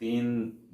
3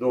2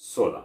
16।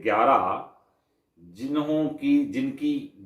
11,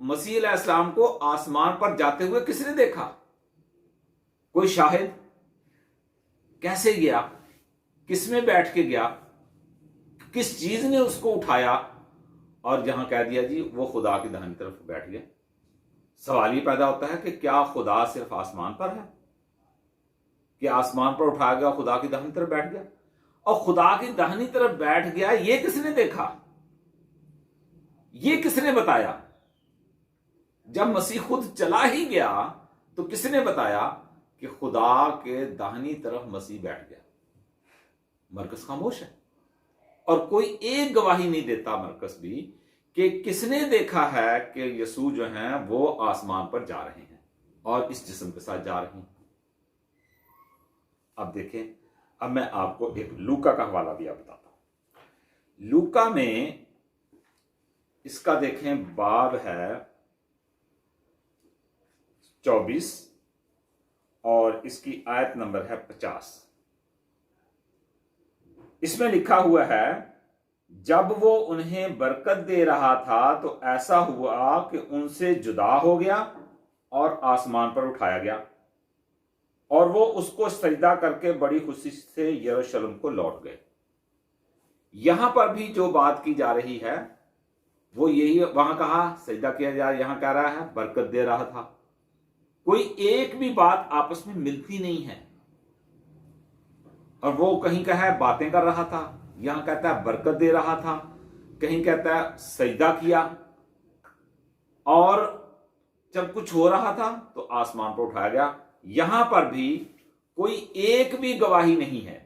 مسیح علیہ السلام کو آسمان پر جاتے ہوئے کس نے دیکھا؟ کوئی شاہد؟ کیسے گیا؟ کس میں بیٹھ کے گیا؟ کس چیز نے اس کو اٹھایا؟ اور جہاں کہہ دیا جی وہ خدا کی داہنی طرف بیٹھ گیا. سوال یہ پیدا ہوتا ہے کہ کیا خدا صرف آسمان پر ہے؟ کہ آسمان پر اٹھایا گیا خدا کی داہنی طرف بیٹھ گیا؟ اور خدا کی داہنی طرف بیٹھ گیا یہ کس نے دیکھا؟ یہ کس نے بتایا؟ جب مسیح خود چلا ہی گیا تو کس نے بتایا کہ خدا کے داہنی طرف مسیح بیٹھ گیا؟ مرکز خاموش ہے، اور کوئی ایک گواہی نہیں دیتا مرکز بھی کہ کس نے دیکھا ہے کہ یسوع جو ہیں وہ آسمان پر جا رہے ہیں اور اس جسم کے ساتھ جا رہے ہیں. اب دیکھیں، اب میں آپ کو ایک لوکا کا حوالہ بھی بتاتا ہوں. لوکا میں اس کا دیکھیں باب ہے 24 اور اس کی آیت نمبر ہے 50. اس میں لکھا ہوا ہے، جب وہ انہیں برکت دے رہا تھا تو ایسا ہوا کہ ان سے جدا ہو گیا اور آسمان پر اٹھایا گیا، اور وہ اس کو سجدہ کر کے بڑی خوشی سے یروشلم کو لوٹ گئے. یہاں پر بھی جو بات کی جا رہی ہے وہ یہی، وہاں کہا سجدہ کیا جائے، یہاں کہہ رہا ہے برکت دے رہا تھا. کوئی ایک بھی بات آپس میں ملتی نہیں ہے. اور وہ کہیں کہا ہے باتیں کر رہا تھا، یہاں کہتا ہے برکت دے رہا تھا، کہیں کہتا ہے سجدہ کیا، اور جب کچھ ہو رہا تھا تو آسمان پر اٹھایا گیا. یہاں پر بھی کوئی ایک بھی گواہی نہیں ہے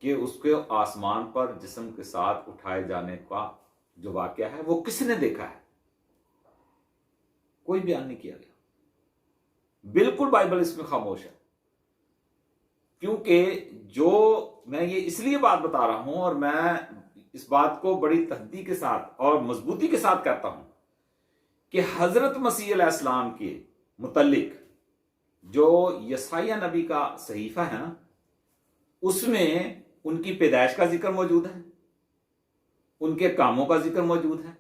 کہ اس کے آسمان پر جسم کے ساتھ اٹھائے جانے کا جو واقعہ ہے وہ کس نے دیکھا ہے. کوئی بیان نہیں کیا گیا. بالکل بائبل اس میں خاموش ہے. کیونکہ جو میں یہ اس لیے بات بتا رہا ہوں، اور میں اس بات کو بڑی تحدید کے ساتھ اور مضبوطی کے ساتھ کہتا ہوں کہ حضرت مسیح علیہ السلام کے متعلق جو یسعیاہ نبی کا صحیفہ ہے نا، اس میں ان کی پیدائش کا ذکر موجود ہے، ان کے کاموں کا ذکر موجود ہے،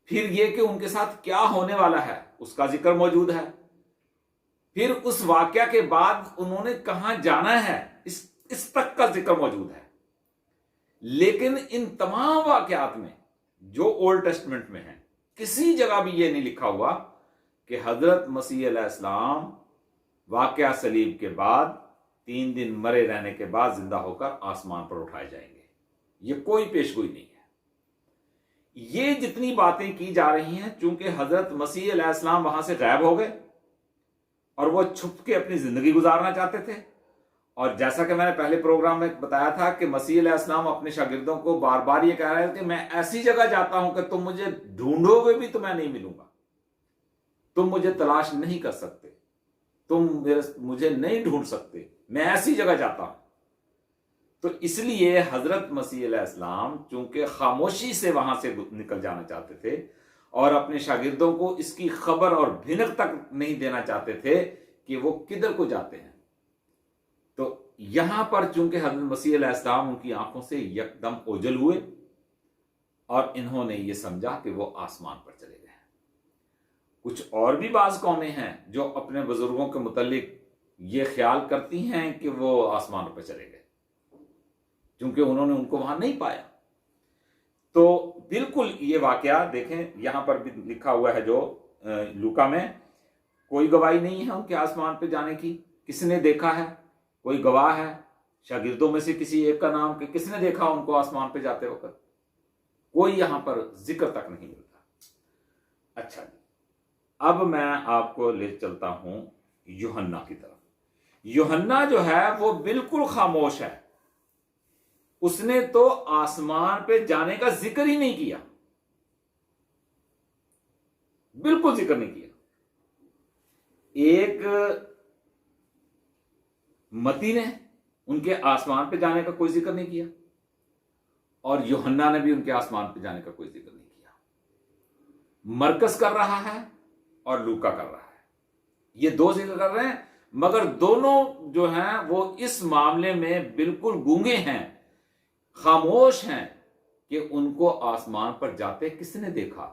پھر یہ کہ ان کے ساتھ کیا ہونے والا ہے اس کا ذکر موجود ہے، پھر اس واقعہ کے بعد انہوں نے کہاں جانا ہے اس تک کا ذکر موجود ہے. لیکن ان تمام واقعات میں جو اولڈ ٹیسٹمنٹ میں ہیں، کسی جگہ بھی یہ نہیں لکھا ہوا کہ حضرت مسیح علیہ السلام واقعہ صلیب کے بعد 3 دن مرے رہنے کے بعد زندہ ہو کر آسمان پر اٹھائے جائیں گے. یہ کوئی پیشگوئی نہیں ہے. یہ جتنی باتیں کی جا رہی ہیں، چونکہ حضرت مسیح علیہ السلام وہاں سے غائب ہو گئے اور وہ چھپ کے اپنی زندگی گزارنا چاہتے تھے. اور جیسا کہ میں نے پہلے پروگرام میں بتایا تھا کہ مسیح علیہ السلام اپنے شاگردوں کو بار بار یہ کہہ رہے تھے کہ میں ایسی جگہ جاتا ہوں کہ تم مجھے ڈھونڈو گے بھی تو میں نہیں ملوں گا، تم مجھے تلاش نہیں کر سکتے، تم مجھے نہیں ڈھونڈ سکتے، میں ایسی جگہ جاتا ہوں. تو اس لیے حضرت مسیح علیہ السلام چونکہ خاموشی سے وہاں سے نکل جانا چاہتے تھے اور اپنے شاگردوں کو اس کی خبر اور بھنک تک نہیں دینا چاہتے تھے کہ وہ کدھر کو جاتے ہیں، تو یہاں پر چونکہ حضرت مسیح علیہ السلام ان کی آنکھوں سے یکدم اوجھل ہوئے اور انہوں نے یہ سمجھا کہ وہ آسمان پر چلے گئے. کچھ اور بھی بعض قومیں ہیں جو اپنے بزرگوں کے متعلق یہ خیال کرتی ہیں کہ وہ آسمان پر چلے گئے کیونکہ انہوں نے ان کو وہاں نہیں پایا. تو بالکل یہ واقعہ دیکھیں یہاں پر بھی لکھا ہوا ہے جو لوکا میں، کوئی گواہی نہیں ہے ان کے آسمان پہ جانے کی. کس نے دیکھا ہے؟ کوئی گواہ ہے شاگردوں میں سے کسی ایک کا نام کہ کس نے دیکھا ان کو آسمان پہ جاتے وقت؟ کوئی یہاں پر ذکر تک نہیں ملتا. اچھا جی، اب میں آپ کو لے چلتا ہوں یوحنا کی طرف. یوحنا جو ہے وہ بالکل خاموش ہے. اس نے تو آسمان پہ جانے کا ذکر ہی نہیں کیا، بالکل ذکر نہیں کیا. ایک متی نے ان کے آسمان پہ جانے کا کوئی ذکر نہیں کیا، اور یوحنا نے بھی ان کے آسمان پہ جانے کا کوئی ذکر نہیں کیا. مرکز کر رہا ہے اور لوکا کر رہا ہے، یہ دو ذکر کر رہے ہیں، مگر دونوں جو ہیں وہ اس معاملے میں بالکل گونگے ہیں، خاموش ہیں کہ ان کو آسمان پر جاتے کس نے دیکھا.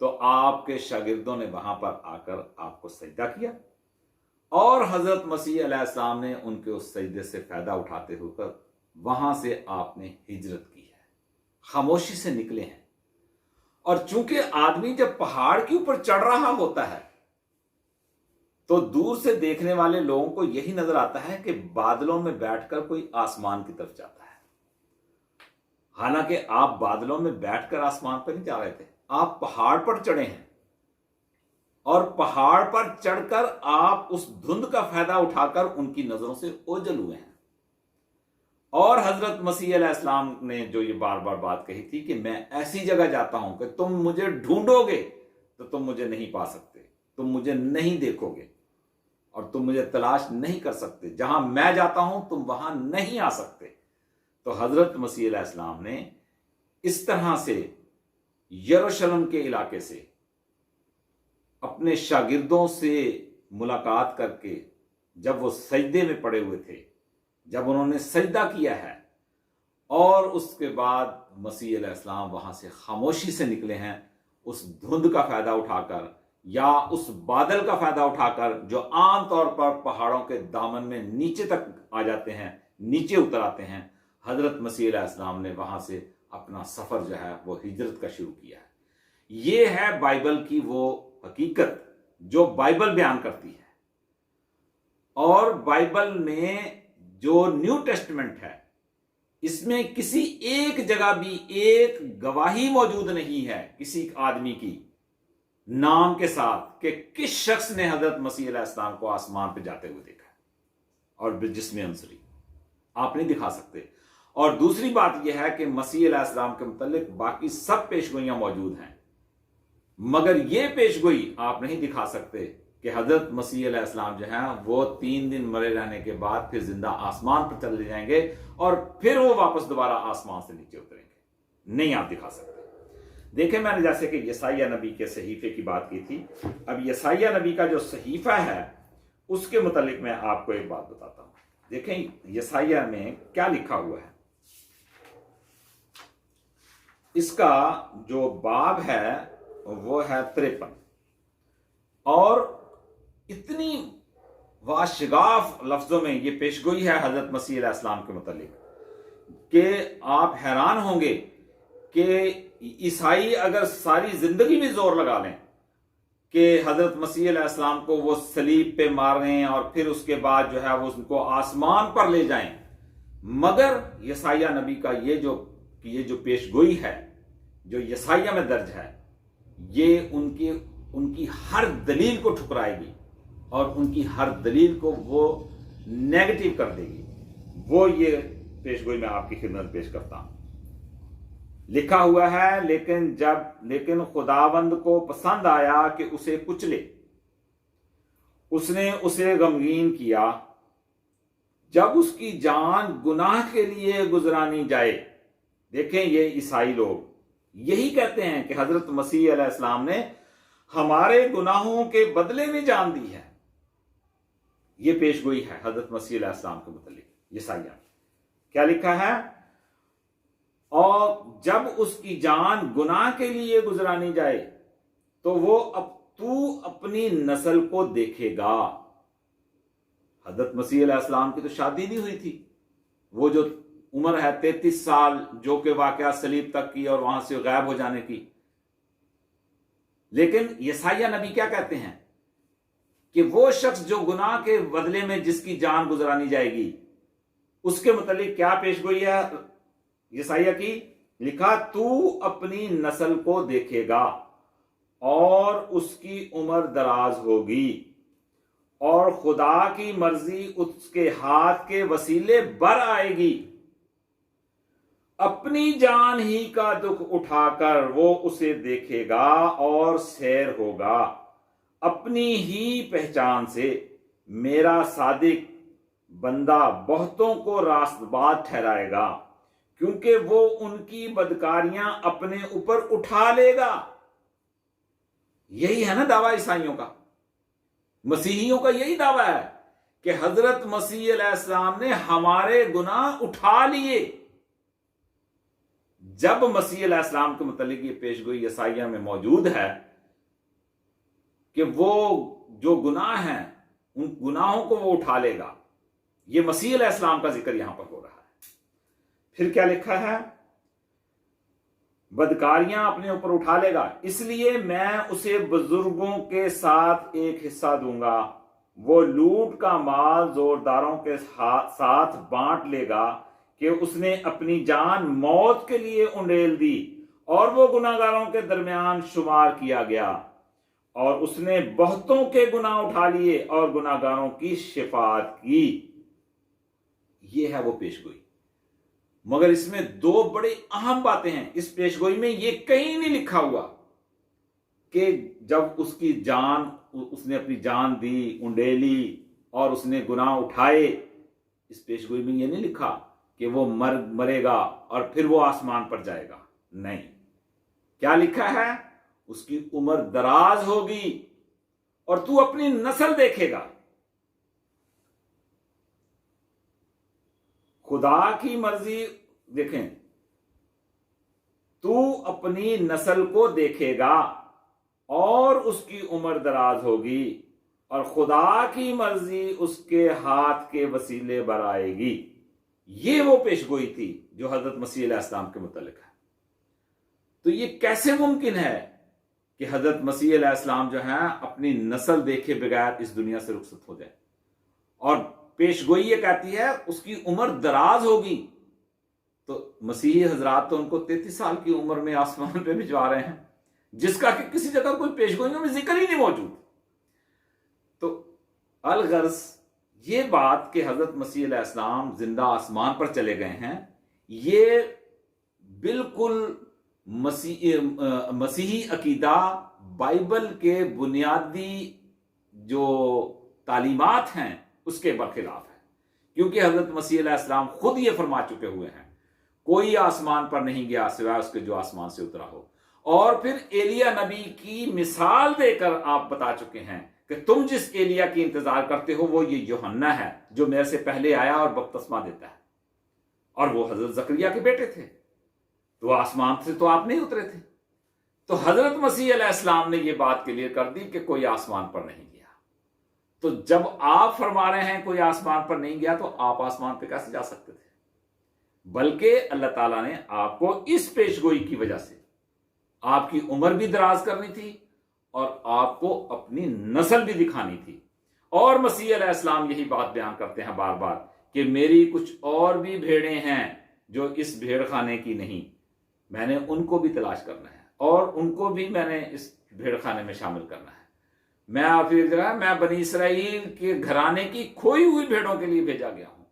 تو آپ کے شاگردوں نے وہاں پر آ کر آپ کو سجدہ کیا اور حضرت مسیح علیہ السلام نے ان کے اس سجدے سے فائدہ اٹھاتے ہو کر وہاں سے آپ نے ہجرت کی ہے، خاموشی سے نکلے ہیں۔ اور چونکہ آدمی جب پہاڑ کے اوپر چڑھ رہا ہوتا ہے تو دور سے دیکھنے والے لوگوں کو یہی نظر آتا ہے کہ بادلوں میں بیٹھ کر کوئی آسمان کی طرف جاتا ہے، حالانکہ آپ بادلوں میں بیٹھ کر آسمان پر نہیں جا رہے تھے، آپ پہاڑ پر چڑھے ہیں اور پہاڑ پر چڑھ کر آپ اس دھند کا فائدہ اٹھا کر ان کی نظروں سے اوجھل ہوئے ہیں۔ اور حضرت مسیح علیہ السلام نے جو یہ بار بار بات کہی تھی کہ میں ایسی جگہ جاتا ہوں کہ تم مجھے ڈھونڈو گے تو تم مجھے نہیں پا سکتے، تم مجھے نہیں دیکھو گے اور تم مجھے تلاش نہیں کر سکتے، جہاں میں جاتا ہوں تم وہاں نہیں آ سکتے۔ تو حضرت مسیح علیہ السلام نے اس طرح سے یروشلم کے علاقے سے اپنے شاگردوں سے ملاقات کر کے جب وہ سجدے میں پڑے ہوئے تھے، جب انہوں نے سجدہ کیا ہے اور اس کے بعد مسیح علیہ السلام وہاں سے خاموشی سے نکلے ہیں، اس دھند کا فائدہ اٹھا کر یا اس بادل کا فائدہ اٹھا کر جو عام طور پر پہاڑوں کے دامن میں نیچے تک آ جاتے ہیں، نیچے اتر آتے ہیں، حضرت مسیح علیہ السلام نے وہاں سے اپنا سفر جو ہے وہ ہجرت کا شروع کیا ہے۔ یہ ہے بائبل کی وہ حقیقت جو بائبل بیان کرتی ہے۔ اور بائبل میں جو نیو ٹیسٹمنٹ ہے اس میں کسی ایک جگہ بھی ایک گواہی موجود نہیں ہے کسی آدمی کی نام کے ساتھ کہ کس شخص نے حضرت مسیح علیہ السلام کو آسمان پہ جاتے ہوئے دیکھا اور جسم انصری آپ نہیں دکھا سکتے۔ اور دوسری بات یہ ہے کہ مسیح علیہ السلام کے متعلق باقی سب پیشگوئیاں موجود ہیں، مگر یہ پیشگوئی آپ نہیں دکھا سکتے کہ حضرت مسیح علیہ السلام جو ہیں وہ 3 دن مرے رہنے کے بعد پھر زندہ آسمان پر چلے جائیں گے اور پھر وہ واپس دوبارہ آسمان سے نیچے اتریں گے، نہیں آپ دکھا سکتے۔ دیکھیں میں نے جیسے کہ یسائیہ نبی کے صحیفے کی بات کی تھی، اب یسائیہ نبی کا جو صحیفہ ہے اس کے متعلق میں آپ کو ایک بات بتاتا ہوں۔ دیکھیں یسائیہ میں کیا لکھا ہوا ہے، اس کا جو باب ہے وہ ہے 53 اور اتنی واشگاف لفظوں میں یہ پیشگوئی ہے حضرت مسیح علیہ السلام کے متعلق کہ آپ حیران ہوں گے کہ عیسائی اگر ساری زندگی بھی زور لگا لیں کہ حضرت مسیح علیہ السلام کو وہ صلیب پہ ماریں اور پھر اس کے بعد جو ہے وہ ان کو آسمان پر لے جائیں، مگر یسائیہ نبی کا یہ جو پیشگوئی ہے جو یسائیہ میں درج ہے یہ ان کی ہر دلیل کو ٹھکرائے گی اور ان کی ہر دلیل کو وہ نیگیٹو کر دے گی۔ وہ یہ پیشگوئی میں آپ کی خدمت پیش کرتا ہوں۔ لکھا ہوا ہے لیکن خداوند کو پسند آیا کہ اسے کچلے، اس نے اسے غمگین کیا، جب اس کی جان گناہ کے لیے گزرانی جائے۔ دیکھیں یہ عیسائی لوگ یہی کہتے ہیں کہ حضرت مسیح علیہ السلام نے ہمارے گناہوں کے بدلے میں جان دی ہے۔ یہ پیشگوئی ہے حضرت مسیح علیہ السلام کے متعلق یسائیہ۔ کیا لکھا ہے؟ اور جب اس کی جان گناہ کے لیے گزرانی جائے تو تو اپنی نسل کو دیکھے گا۔ حضرت مسیح علیہ السلام کی تو شادی نہیں ہوئی تھی، وہ جو عمر ہے 33 سال جو کہ واقعہ صلیب تک کی اور وہاں سے غائب ہو جانے کی، لیکن یسائیہ نبی کیا کہتے ہیں کہ وہ شخص جو گناہ کے بدلے میں جس کی جان گزرانی جائے گی اس کے متعلق کیا پیشگوئی ہے یسائیہ کی؟ لکھا تو اپنی نسل کو دیکھے گا اور اس کی عمر دراز ہوگی اور خدا کی مرضی اس کے ہاتھ کے وسیلے بر آئے گی۔ اپنی جان ہی کا دکھ اٹھا کر وہ اسے دیکھے گا اور سیر ہوگا اپنی ہی پہچان سے۔ میرا صادق بندہ بہتوں کو راست باز ٹھہرائے گا کیونکہ وہ ان کی بدکاریاں اپنے اوپر اٹھا لے گا۔ یہی ہے نا دعویٰ عیسائیوں کا، مسیحیوں کا یہی دعویٰ ہے کہ حضرت مسیح علیہ السلام نے ہمارے گناہ اٹھا لیے۔ جب مسیح علیہ السلام کے متعلق یہ پیشگوئی یسائیہ میں موجود ہے کہ وہ جو گناہ ہیں ان گناہوں کو وہ اٹھا لے گا. یہ مسیح علیہ السلام کا ذکر یہاں پر ہو رہا ہے. پھر کیا لکھا ہے؟ بدکاریاں اپنے اوپر اٹھا لے گا، اس لیے میں اسے بزرگوں کے ساتھ ایک حصہ دوں گا. وہ لوٹ کا مال زورداروں کے ساتھ بانٹ لے گا کہ اس نے اپنی جان موت کے لیے انڈیل دی اور وہ گناہگاروں کے درمیان شمار کیا گیا، اور اس نے بہتوں کے گناہ اٹھا لیے اور گناہگاروں کی شفاعت کی. یہ ہے وہ پیشگوئی. مگر اس میں دو بڑی اہم باتیں ہیں. اس پیشگوئی میں یہ کہیں نہیں لکھا ہوا کہ جب اس کی جان، اس نے اپنی جان دی، انڈیلی اور اس نے گناہ اٹھائے، اس پیشگوئی میں یہ نہیں لکھا کہ وہ مرے گا اور پھر وہ آسمان پر جائے گا. نہیں. کیا لکھا ہے؟ اس کی عمر دراز ہوگی اور تو اپنی نسل دیکھے گا. خدا کی مرضی دیکھیں، تو اپنی نسل کو دیکھے گا اور اس کی عمر دراز ہوگی اور خدا کی مرضی اس کے ہاتھ کے وسیلے برآئے گی. یہ وہ پیشگوئی تھی جو حضرت مسیح علیہ السلام کے متعلق ہے. تو یہ کیسے ممکن ہے کہ حضرت مسیح علیہ السلام جو ہیں اپنی نسل دیکھے بغیر اس دنیا سے رخصت ہو جائے؟ اور پیشگوئی یہ کہتی ہے اس کی عمر دراز ہوگی. تو مسیحی حضرات تو ان کو 33 سال کی عمر میں آسمان پہ بھجوا رہے ہیں، جس کا کہ کسی جگہ کوئی پیشگوئیوں میں ذکر ہی نہیں موجود. تو الغرض یہ بات کہ حضرت مسیح علیہ السلام زندہ آسمان پر چلے گئے ہیں، یہ بالکل مسیحی عقیدہ، بائبل کے بنیادی جو تعلیمات ہیں اس کے برخلاف ہے. کیونکہ حضرت مسیح علیہ السلام خود یہ فرما چکے ہوئے ہیں کوئی آسمان پر نہیں گیا سوائے اس کے جو آسمان سے اترا ہو. اور پھر ایلیا نبی کی مثال دے کر آپ بتا چکے ہیں کہ تم جس ایلیا کی انتظار کرتے ہو وہ یہ یوحنا ہے جو میرے سے پہلے آیا اور بپتسمہ دیتا ہے. اور وہ حضرت زکریا کے بیٹے تھے، تو آسمان سے تو آپ نہیں اترے تھے. تو حضرت مسیح علیہ السلام نے یہ بات کلیئر کر دی کہ کوئی آسمان پر نہیں گیا. تو جب آپ فرما رہے ہیں کوئی آسمان پر نہیں گیا تو آپ آسمان پہ کیسے جا سکتے تھے؟ بلکہ اللہ تعالیٰ نے آپ کو اس پیشگوئی کی وجہ سے آپ کی عمر بھی دراز کرنی تھی اور آپ کو اپنی نسل بھی دکھانی تھی. اور مسیح علیہ السلام یہی بات بیان کرتے ہیں بار بار کہ میری کچھ اور بھی بھیڑیں ہیں جو اس بھیڑ خانے کی نہیں، میں نے ان کو بھی تلاش کرنا ہے اور ان کو بھی میں نے اس بھیڑ خانے میں شامل کرنا ہے. میں آپ یہ جگہ میں بنی اسرائیل کے گھرانے کی کھوئی ہوئی بھیڑوں کے لیے بھیجا گیا ہوں.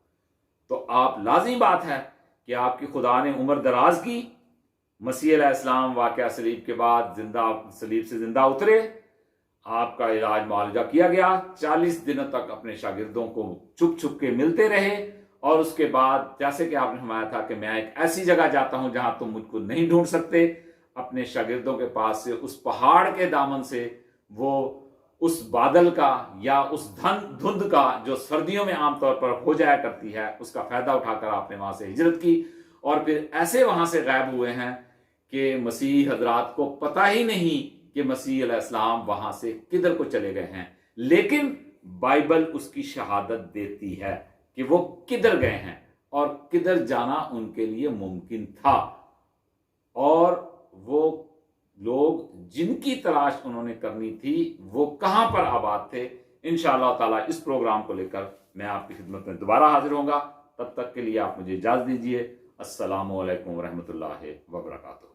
تو آپ لازمی بات ہے کہ آپ کی خدا نے عمر دراز کی. مسیح علیہ السلام واقعہ صلیب کے بعد صلیب سے زندہ اترے، آپ کا علاج معالجہ کیا گیا، 40 دنوں تک اپنے شاگردوں کو چھپ چھپ کے ملتے رہے، اور اس کے بعد جیسے کہ آپ نے فرمایا تھا کہ میں ایک ایسی جگہ جاتا ہوں جہاں تم مجھ کو نہیں ڈھونڈ سکتے، اپنے شاگردوں کے پاس سے اس پہاڑ کے دامن سے وہ اس بادل کا یا اس دھند کا جو سردیوں میں عام طور پر ہو جایا کرتی ہے اس کا فائدہ اٹھا کر آپ نے وہاں سے ہجرت کی، اور پھر ایسے وہاں سے غائب ہوئے ہیں کہ مسیح حضرات کو پتہ ہی نہیں کہ مسیح علیہ السلام وہاں سے کدھر کو چلے گئے ہیں. لیکن بائبل اس کی شہادت دیتی ہے کہ وہ کدھر گئے ہیں اور کدھر جانا ان کے لیے ممکن تھا، اور وہ لوگ جن کی تلاش انہوں نے کرنی تھی وہ کہاں پر آباد تھے. انشاءاللہ تعالیٰ اس پروگرام کو لے کر میں آپ کی خدمت میں دوبارہ حاضر ہوں گا. تب تک کے لیے آپ مجھے اجازت دیجیے. السلام علیکم ورحمۃ اللہ وبرکاتہ.